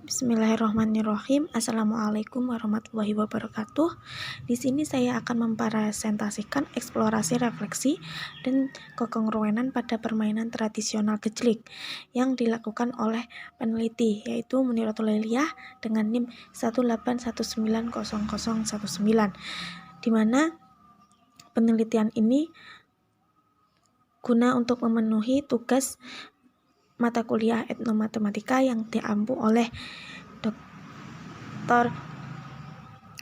Bismillahirrahmanirrahim. Assalamualaikum warahmatullahi wabarakatuh. Di sini saya akan mempresentasikan eksplorasi refleksi dan kekongruenan pada permainan tradisional gejlik yang dilakukan oleh peneliti, yaitu Muniratul Lailiyah dengan NIM 181900019, di mana penelitian ini guna untuk memenuhi tugas mata kuliah etnomatematika yang diampu oleh Dr.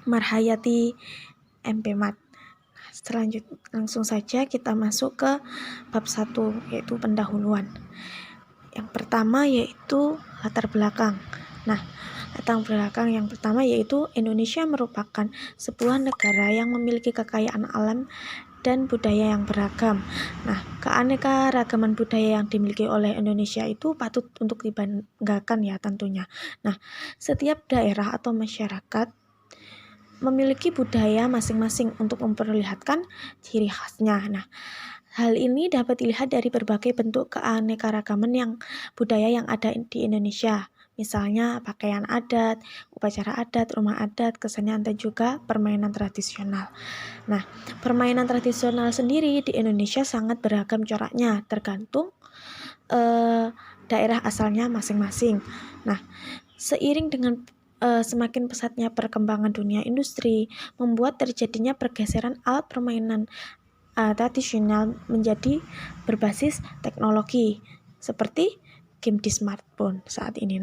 Marhayati MPmat. Selanjutnya langsung saja kita masuk ke bab 1, yaitu pendahuluan. Yang pertama yaitu latar belakang. Latar belakang yang pertama yaitu Indonesia merupakan sebuah negara yang memiliki kekayaan alam dan budaya yang beragam. Keanekaragaman budaya yang dimiliki oleh Indonesia itu patut untuk dibanggakan ya tentunya. Setiap daerah atau masyarakat memiliki budaya masing-masing untuk memperlihatkan ciri khasnya. Hal ini dapat dilihat dari berbagai bentuk keanekaragaman budaya yang ada di Indonesia. Misalnya pakaian adat, upacara adat, rumah adat, kesenian, dan juga permainan tradisional. Permainan tradisional sendiri di Indonesia sangat beragam coraknya, tergantung daerah asalnya masing-masing. Seiring dengan semakin pesatnya perkembangan dunia industri, membuat terjadinya pergeseran alat permainan tradisional menjadi berbasis teknologi, seperti game di smartphone saat ini.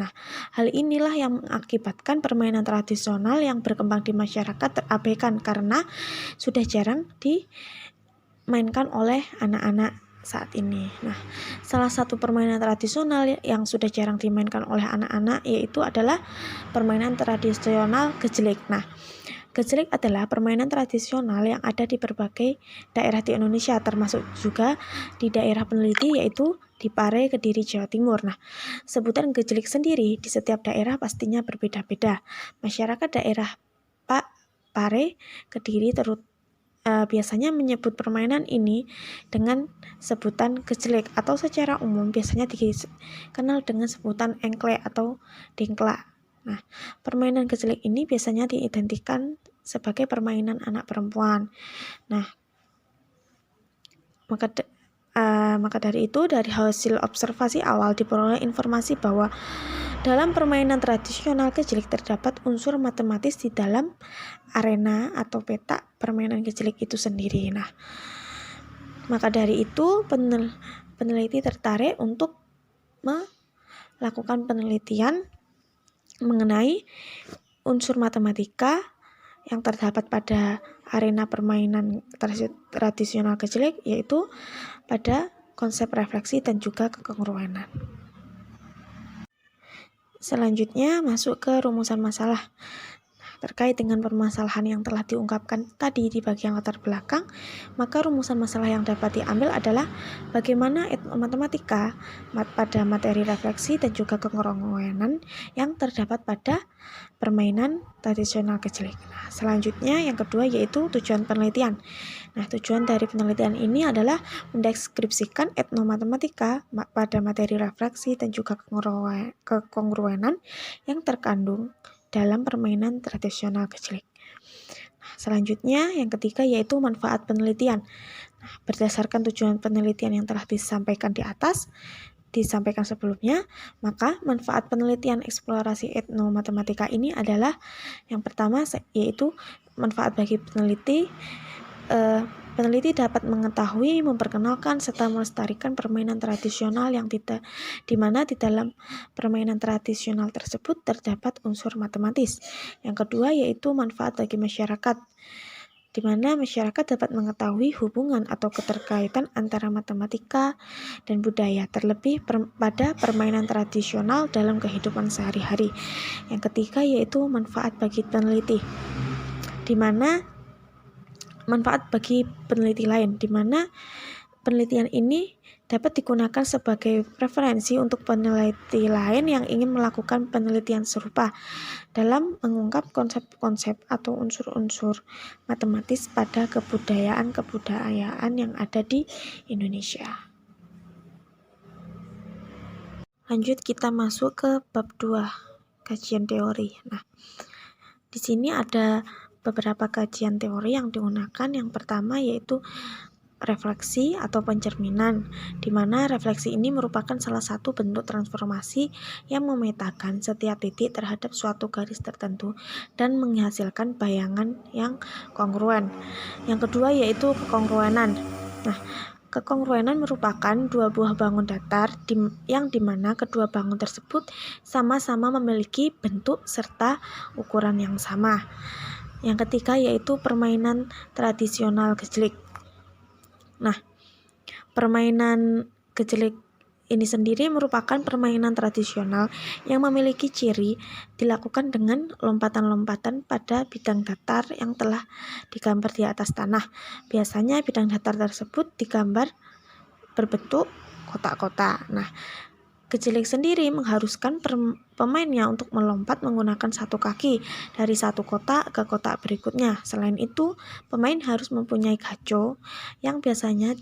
Hal inilah yang mengakibatkan permainan tradisional yang berkembang di masyarakat terabaikan karena sudah jarang dimainkan oleh anak-anak saat ini. Salah satu permainan tradisional yang sudah jarang dimainkan oleh anak-anak yaitu adalah permainan tradisional gejlik. Gejlik adalah permainan tradisional yang ada di berbagai daerah di Indonesia, termasuk juga di daerah peneliti yaitu di Pare, Kediri, Jawa Timur. Sebutan gejlik sendiri di setiap daerah pastinya berbeda-beda. Masyarakat daerah Pare, Kediri biasanya menyebut permainan ini dengan sebutan gejlik atau secara umum biasanya dikenal dengan sebutan engklek atau dengklak. Permainan gejlik ini biasanya diidentikan sebagai permainan anak perempuan. Maka dari itu, dari hasil observasi awal diperoleh informasi bahwa dalam permainan tradisional gejlik terdapat unsur matematis di dalam arena atau peta permainan gejlik itu sendiri. Maka dari itu peneliti tertarik untuk melakukan penelitian mengenai unsur matematika yang terdapat pada arena permainan tradisional gejlik, yaitu pada konsep refleksi dan juga kekongruenan. Selanjutnya masuk ke rumusan masalah. Terkait dengan permasalahan yang telah diungkapkan tadi di bagian latar belakang, maka rumusan masalah yang dapat diambil adalah bagaimana etnomatematika pada materi refleksi dan juga kekongruenan yang terdapat pada permainan tradisional gejlik. Selanjutnya yang kedua yaitu tujuan penelitian. Tujuan dari penelitian ini adalah mendeskripsikan etnomatematika pada materi refleksi dan juga kekongruenan yang terkandung dalam permainan tradisional gejlik. Selanjutnya yang ketiga yaitu manfaat penelitian. Berdasarkan tujuan penelitian yang telah disampaikan sebelumnya, maka manfaat penelitian eksplorasi etnomatematika ini adalah yang pertama yaitu manfaat bagi peneliti. Peneliti dapat mengetahui, memperkenalkan, serta melestarikan permainan tradisional di mana di dalam permainan tradisional tersebut terdapat unsur matematis. Yang kedua yaitu manfaat bagi masyarakat, di mana masyarakat dapat mengetahui hubungan atau keterkaitan antara matematika dan budaya, terlebih pada permainan tradisional dalam kehidupan sehari-hari. Yang ketiga yaitu manfaat bagi peneliti, di mana manfaat bagi peneliti lain, di mana penelitian ini dapat digunakan sebagai referensi untuk peneliti lain yang ingin melakukan penelitian serupa dalam mengungkap konsep-konsep atau unsur-unsur matematis pada kebudayaan yang ada di Indonesia. Lanjut kita masuk ke bab 2, kajian teori. Nah, di sini ada beberapa kajian teori yang digunakan. Yang pertama yaitu refleksi atau pencerminan, di mana refleksi ini merupakan salah satu bentuk transformasi yang memetakan setiap titik terhadap suatu garis tertentu dan menghasilkan bayangan yang kongruen. Yang kedua yaitu kekongruenan. Nah, kekongruenan merupakan dua buah bangun datar yang dimana kedua bangun tersebut sama-sama memiliki bentuk serta ukuran yang sama. Yang ketiga yaitu permainan tradisional gejlik. Nah, permainan gejlik ini sendiri merupakan permainan tradisional yang memiliki ciri dilakukan dengan lompatan-lompatan pada bidang datar yang telah digambar di atas tanah. Biasanya bidang datar tersebut digambar berbentuk kotak-kotak. Nah, gejlik sendiri mengharuskan pemainnya untuk melompat menggunakan satu kaki dari satu kotak ke kotak berikutnya. Selain itu, pemain harus mempunyai gaco yang biasanya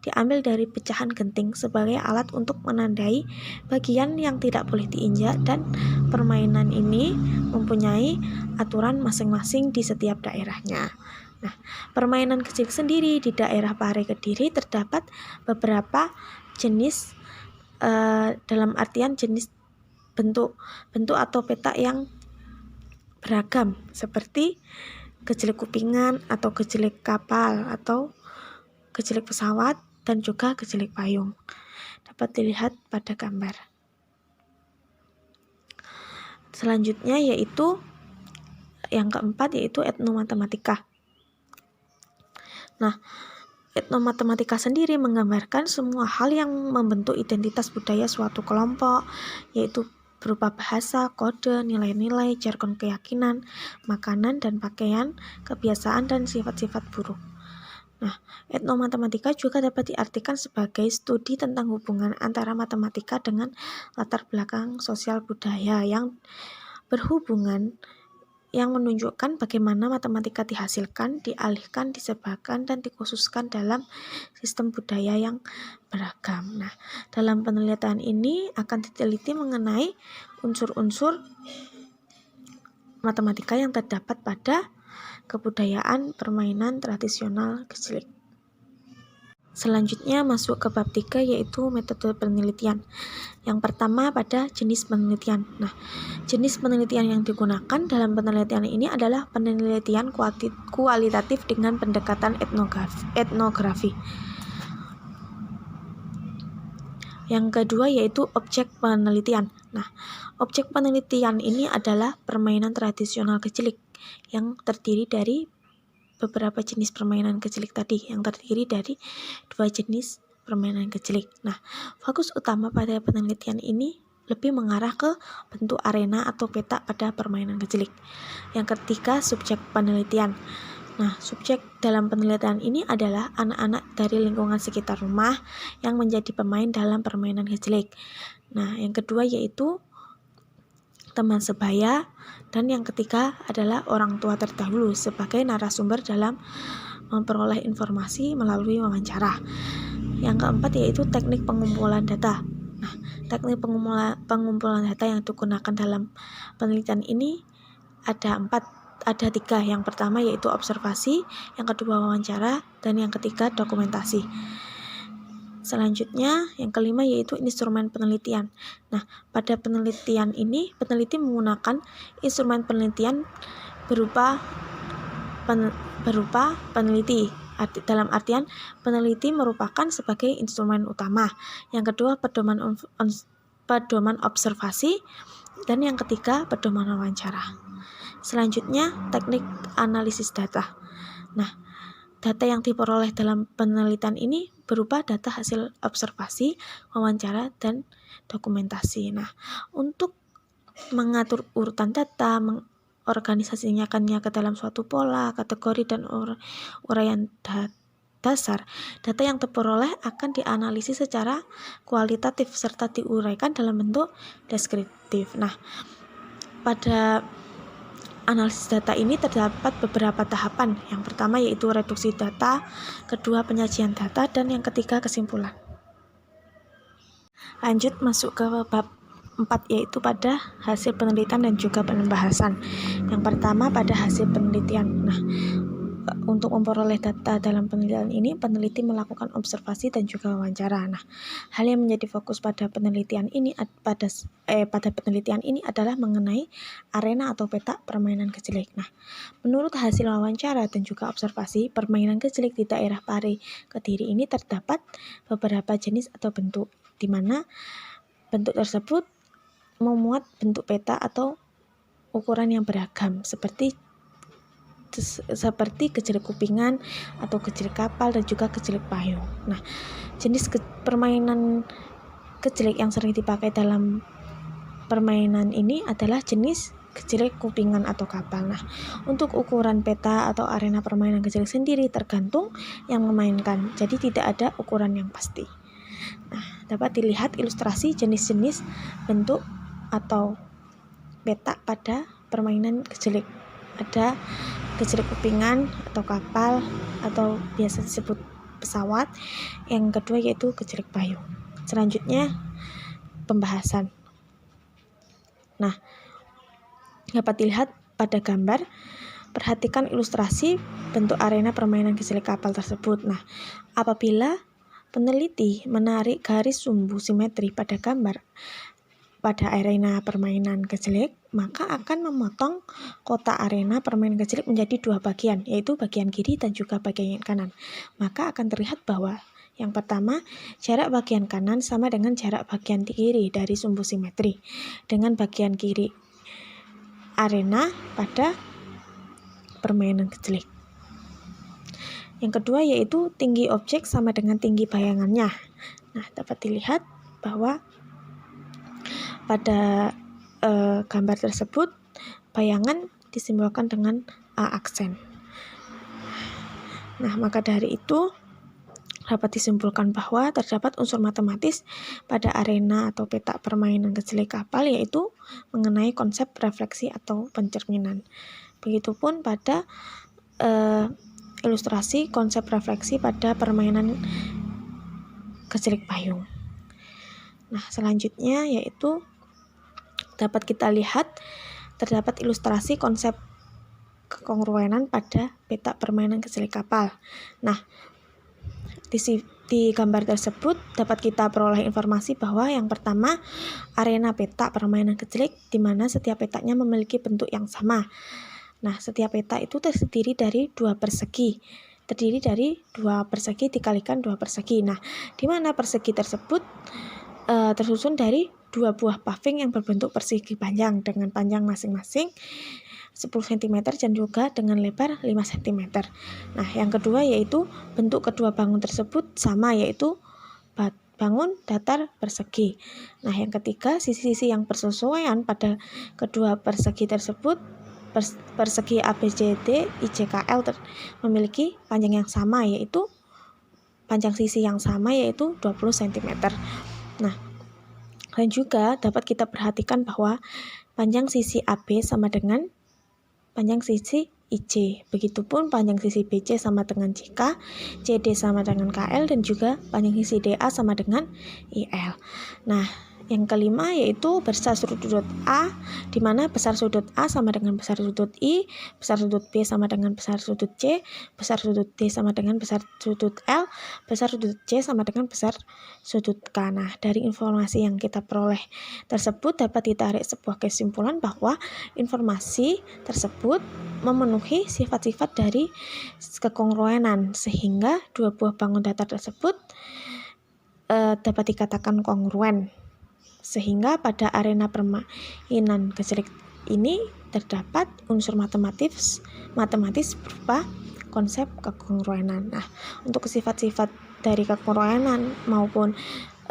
diambil dari pecahan genting sebagai alat untuk menandai bagian yang tidak boleh diinjak, dan permainan ini mempunyai aturan masing-masing di setiap daerahnya. Nah, permainan gejlik sendiri di daerah Pare Kediri terdapat beberapa jenis dalam artian jenis bentuk atau petak yang beragam, seperti gejlik kupingan atau gejlik kapal atau gejlik pesawat dan juga gejlik payung. Dapat dilihat pada gambar. Selanjutnya yaitu yang keempat yaitu etnomatematika. Nah, etnomatematika sendiri menggambarkan semua hal yang membentuk identitas budaya suatu kelompok, yaitu berupa bahasa, kode, nilai-nilai, jargon keyakinan, makanan dan pakaian, kebiasaan, dan sifat-sifat buruk. Nah, etnomatematika juga dapat diartikan sebagai studi tentang hubungan antara matematika dengan latar belakang sosial budaya yang berhubungan, yang menunjukkan bagaimana matematika dihasilkan, dialihkan, disebarkan, dan dikhususkan dalam sistem budaya yang beragam. Nah, dalam penelitian ini akan diteliti mengenai unsur-unsur matematika yang terdapat pada kebudayaan permainan tradisional gejlik. Selanjutnya masuk ke bab 3 yaitu metode penelitian. Yang pertama pada jenis penelitian. Nah, jenis penelitian yang digunakan dalam penelitian ini adalah penelitian kualitatif dengan pendekatan etnografi. Yang kedua yaitu objek penelitian. Nah, objek penelitian ini adalah permainan tradisional gejlik yang terdiri dari beberapa jenis permainan gejlik tadi, yang terdiri dari dua jenis permainan gejlik. Nah, fokus utama pada penelitian ini lebih mengarah ke bentuk arena atau peta pada permainan gejlik. Yang ketiga, subjek penelitian. Nah, subjek dalam penelitian ini adalah anak-anak dari lingkungan sekitar rumah yang menjadi pemain dalam permainan gejlik. Nah, yang kedua yaitu teman sebaya, dan yang ketiga adalah orang tua terdahulu sebagai narasumber dalam memperoleh informasi melalui wawancara. Yang keempat yaitu teknik pengumpulan data. Nah, teknik pengumpulan data yang digunakan dalam penelitian ini ada tiga. Yang pertama yaitu observasi, yang kedua wawancara, dan yang ketiga dokumentasi. Selanjutnya, yang kelima yaitu instrumen penelitian. Nah, pada penelitian ini, peneliti menggunakan instrumen penelitian berupa peneliti. Dalam artian, peneliti merupakan sebagai instrumen utama. Yang kedua, pedoman observasi, dan yang ketiga, pedoman wawancara. Selanjutnya, teknik analisis data. Nah, data yang diperoleh dalam penelitian ini berupa data hasil observasi, wawancara, dan dokumentasi. Nah, untuk mengatur urutan data, mengorganisasikannya ke dalam suatu pola, kategori, dan uraian dasar, data yang diperoleh akan dianalisis secara kualitatif serta diuraikan dalam bentuk deskriptif. Nah, pada analisis data ini terdapat beberapa tahapan. Yang pertama yaitu reduksi data, kedua penyajian data, dan yang ketiga kesimpulan. Lanjut masuk ke bab 4, yaitu pada hasil penelitian dan juga pembahasan. Yang pertama pada hasil penelitian. Nah, untuk memperoleh data dalam penelitian ini, peneliti melakukan observasi dan juga wawancara. Nah, hal yang menjadi fokus pada penelitian ini pada penelitian ini adalah mengenai arena atau peta permainan kejeliq. Nah, menurut hasil wawancara dan juga observasi, permainan kejeliq di daerah Pare Kediri ini terdapat beberapa jenis atau bentuk, di mana bentuk tersebut memuat bentuk peta atau ukuran yang beragam seperti kejeliq kupingan atau kejeliq kapal dan juga kejeliq payung. Nah, jenis permainan kejeliq yang sering dipakai dalam permainan ini adalah jenis kejeliq kupingan atau kapal. Nah, untuk ukuran peta atau arena permainan kejeliq sendiri tergantung yang memainkan, jadi tidak ada ukuran yang pasti. Nah, dapat dilihat ilustrasi jenis-jenis bentuk atau peta pada permainan kejeliq. Ada kejeliq kupingan atau kapal atau biasa disebut pesawat. Yang kedua yaitu kejeliq payung. Selanjutnya pembahasan. Nah, dapat dilihat pada gambar, perhatikan ilustrasi bentuk arena permainan kejeliq kapal tersebut. Nah, apabila peneliti menarik garis sumbu simetri pada gambar pada arena permainan kejeliq, maka akan memotong kotak arena permainan kejeliq menjadi 2 bagian, yaitu bagian kiri dan juga bagian kanan. Maka akan terlihat bahwa yang pertama, jarak bagian kanan sama dengan jarak bagian kiri dari sumbu simetri dengan bagian kiri arena pada permainan kejeliq. Yang kedua yaitu tinggi objek sama dengan tinggi bayangannya. Nah, dapat dilihat bahwa pada gambar tersebut bayangan disimbolkan dengan A aksen. Nah, maka dari itu dapat disimpulkan bahwa terdapat unsur matematis pada arena atau peta permainan kejeliq kapal, yaitu mengenai konsep refleksi atau pencerminan. Begitupun pada ilustrasi konsep refleksi pada permainan kejeliq payung. Nah, selanjutnya yaitu dapat kita lihat terdapat ilustrasi konsep kekongruenan pada peta permainan kejeliq kapal. Nah, di gambar tersebut dapat kita peroleh informasi bahwa yang pertama, arena peta permainan kejeliq di mana setiap petanya memiliki bentuk yang sama. Nah, setiap peta itu terdiri dari 2 persegi. Terdiri dari 2 persegi dikalikan 2 persegi. Nah, di mana persegi tersebut tersusun dari 2 buah paving yang berbentuk persegi panjang dengan panjang masing-masing 10 cm dan juga dengan lebar 5 cm. Nah, yang kedua yaitu bentuk kedua bangun tersebut sama, yaitu bangun datar persegi. Nah, yang ketiga sisi-sisi yang bersesuaian pada kedua persegi tersebut, persegi ABCD ICKL memiliki panjang yang sama, yaitu panjang sisi yang sama yaitu 20 cm. Nah, dan juga dapat kita perhatikan bahwa panjang sisi AB sama dengan panjang sisi IC. Begitupun panjang sisi BC sama dengan CK, CD sama dengan KL, dan juga panjang sisi DA sama dengan IL. Nah, yang kelima yaitu besar sudut A, di mana besar sudut A sama dengan besar sudut I, besar sudut B sama dengan besar sudut C, besar sudut D sama dengan besar sudut L, besar sudut C sama dengan besar sudut K. Nah, dari informasi yang kita peroleh tersebut dapat ditarik sebuah kesimpulan bahwa informasi tersebut memenuhi sifat-sifat dari kekongruenan, sehingga 2 buah bangun datar tersebut dapat dikatakan kongruen. Sehingga pada arena permainan kejeliq ini terdapat unsur matematis berupa konsep kekongruenan. Nah, untuk sifat-sifat dari kekongruenan maupun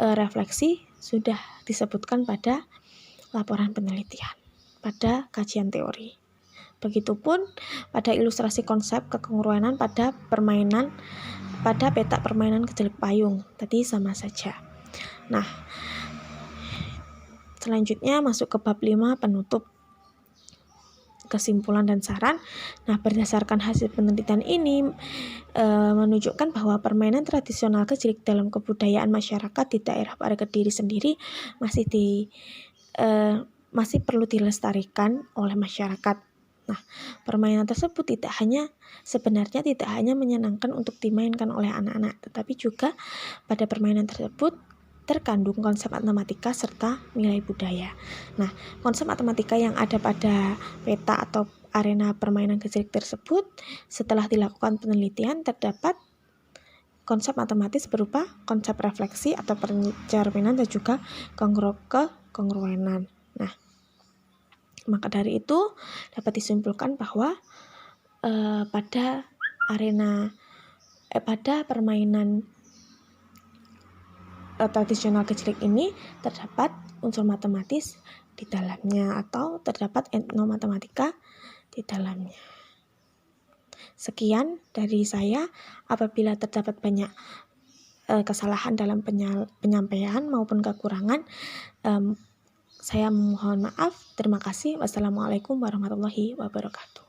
refleksi sudah disebutkan pada laporan penelitian, pada kajian teori. Begitupun pada ilustrasi konsep kekongruenan pada peta permainan kejeliq payung, tadi sama saja. Nah, selanjutnya masuk ke bab 5 penutup, kesimpulan dan saran. Nah, berdasarkan hasil penelitian ini menunjukkan bahwa permainan tradisional kejeliq dalam kebudayaan masyarakat di daerah Pare Kediri sendiri masih masih perlu dilestarikan oleh masyarakat. Nah, permainan tersebut sebenarnya tidak hanya menyenangkan untuk dimainkan oleh anak-anak, tetapi juga pada permainan tersebut terkandung konsep matematika serta nilai budaya. Nah, konsep matematika yang ada pada peta atau arena permainan gejrik tersebut, setelah dilakukan penelitian terdapat konsep matematis berupa konsep refleksi atau pencerminan dan juga kongruenan. Nah, maka dari itu dapat disimpulkan bahwa pada permainan tradisional gejrik ini terdapat unsur matematis di dalamnya atau terdapat etnomatematika di dalamnya. Sekian dari saya. Apabila terdapat banyak kesalahan dalam penyampaian maupun kekurangan, saya mohon maaf. Terima kasih. Wassalamualaikum warahmatullahi wabarakatuh.